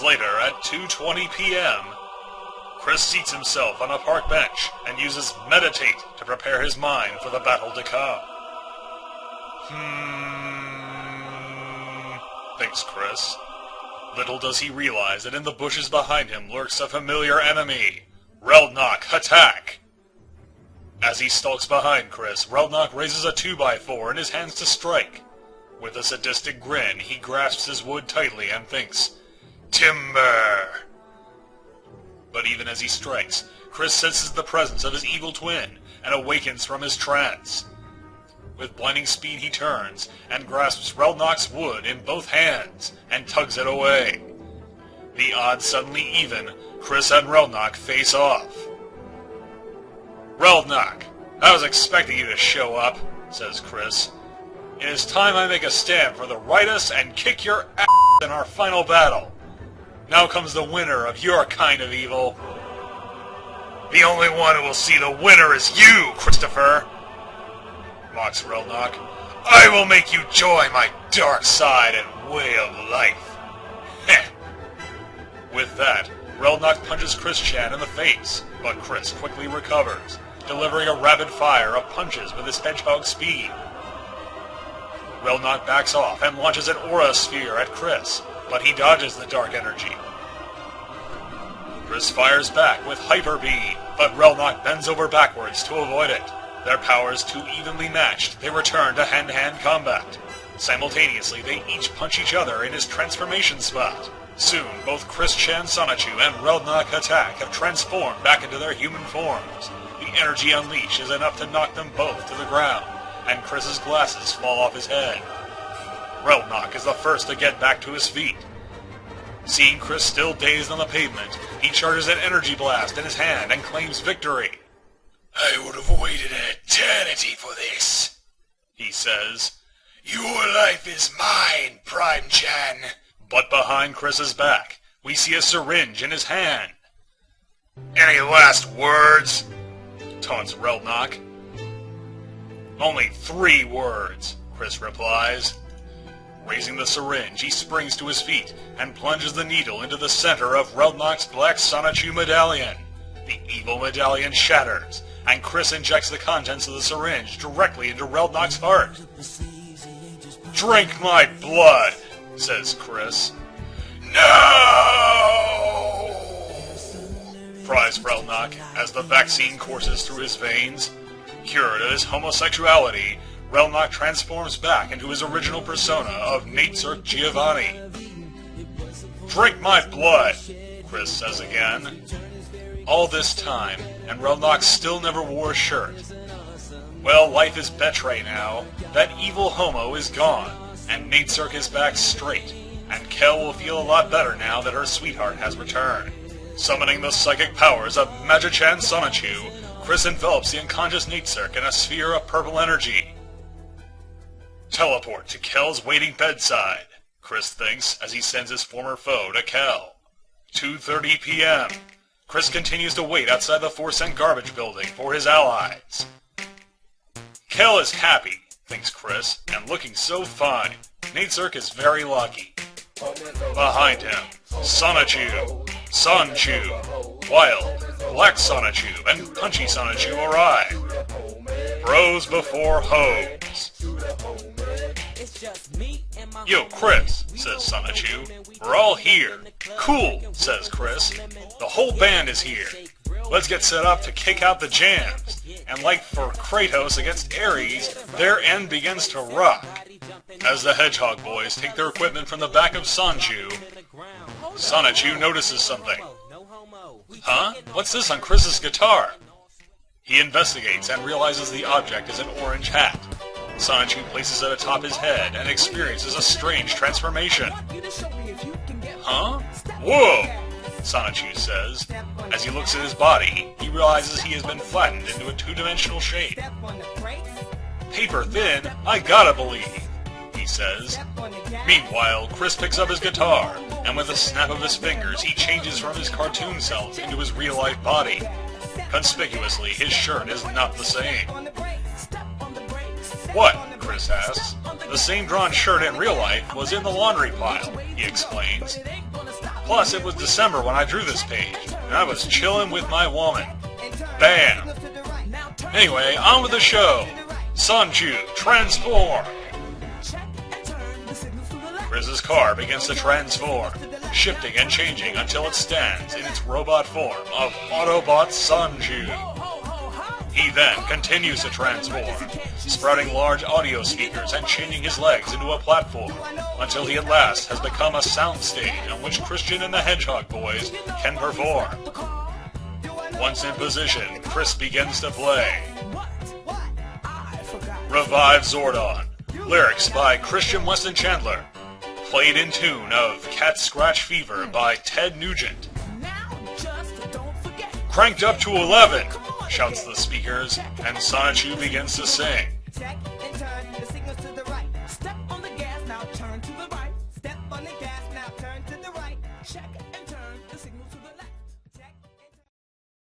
minutes later, at 2:20 p.m., Chris seats himself on a park bench and uses Meditate to prepare his mind for the battle to come. Thinks Chris. Little does he realize that in the bushes behind him lurks a familiar enemy. Reldnock, attack! As he stalks behind Chris, Reldnock raises a 2x4 in his hands to strike. With a sadistic grin, he grasps his wood tightly and thinks, "Timber!" But even as he strikes, Chris senses the presence of his evil twin and awakens from his trance. With blinding speed he turns and grasps Reldnock's wood in both hands and tugs it away. The odds suddenly even, Chris and Reldnock face off. "Reldnock, I was expecting you to show up," says Chris. "It is time I make a stand for the righteous and kick your ass in our final battle. Now comes the winner of your kind of evil." "The only one who will see the winner is you, Christopher," mocks Reldnock. "I will make you join my dark side and way of life." Heh. With that, Reldnock punches Chris Chan in the face, but Chris quickly recovers, delivering a rapid fire of punches with his hedgehog speed. Reldnock backs off and launches an aura sphere at Chris, but he dodges the dark energy. Chris fires back with Hyper Beam, but Reldnock bends over backwards to avoid it. Their powers too evenly matched, they return to hand-to-hand combat. Simultaneously, they each punch each other in his transformation spot. Soon, both Chris Chan Sonichu and Reldnock Attack have transformed back into their human forms. The energy unleashed is enough to knock them both to the ground, and Chris's glasses fall off his head. Reldnock is the first to get back to his feet. Seeing Chris still dazed on the pavement, he charges an energy blast in his hand and claims victory. "I would have waited an eternity for this," he says. "Your life is mine, Prime Chan." But behind Chris's back, we see a syringe in his hand. "Any last words?" taunts Reldnock. "Only 3 words," Chris replies. Raising the syringe, he springs to his feet and plunges the needle into the center of Reldnock's black Sonichu medallion. The evil medallion shatters, and Chris injects the contents of the syringe directly into Reldnock's heart. "Drink my blood," says Chris. "No!" cries Reldnock as the vaccine courses through his veins. Cured of his homosexuality, Reldnock transforms back into his original persona of Natesurk Giovanni. "Drink my blood," Chris says again. All this time, and Reldnock still never wore a shirt. Well, life is betray now. That evil homo is gone, and Natesurk is back straight, and Kel will feel a lot better now that her sweetheart has returned. Summoning the psychic powers of Magichan Sonichu, Chris envelops the unconscious Natesurk in a sphere of purple energy. Teleport to Kel's waiting bedside, Chris thinks as he sends his former foe to Kel. 2:30 p.m. Chris continues to wait outside the 4-cent garbage building for his allies. Kel is happy, thinks Chris, and looking so fine. Natesurk is very lucky. Behind him, Sonichu, Sonchu, Wild, Black Sonichu, and Punchy Sonichu arrive. Bros before hoes. "Yo, Chris," says Sonichu. "We're all here." "Cool," says Chris. "The whole band is here. Let's get set up to kick out the jams." And like for Kratos against Ares, their end begins to rock. As the Hedgehog boys take their equipment from the back of Sonichu notices something. "Huh? What's this on Chris's guitar?" He investigates and realizes the object is an orange hat. Sonichu places it atop his head and experiences a strange transformation. "Huh? Whoa!" Sonichu says. As he looks at his body, he realizes he has been flattened into a 2-dimensional shape. "Paper thin? I gotta believe," he says. Meanwhile, Chris picks up his guitar, and with a snap of his fingers, he changes from his cartoon self into his real-life body. Conspicuously, his shirt is not the same. "What?" Chris asks. "The same drawn shirt in real life was in the laundry pile," he explains. Plus, it was December when I drew this page, and I was chilling with my woman. Bam! Anyway, on with the show. Sonichu, transform! Riz's car begins to transform, shifting and changing until it stands in its robot form of Autobot Sonichu. He then continues to transform, sprouting large audio speakers and changing his legs into a platform, until he at last has become a soundstage on which Christian and the Hedgehog boys can perform. Once in position, Chris begins to play. Revive Zordon. Lyrics by Christian Weston Chandler. Played in tune of Cat Scratch Fever by Ted Nugent. Cranked up to 11, shouts the speakers, and Sonichu begins to sing. Check and turn the signals to the right. Step on the gas, now turn to the right. Step on the gas, now turn to the right. Check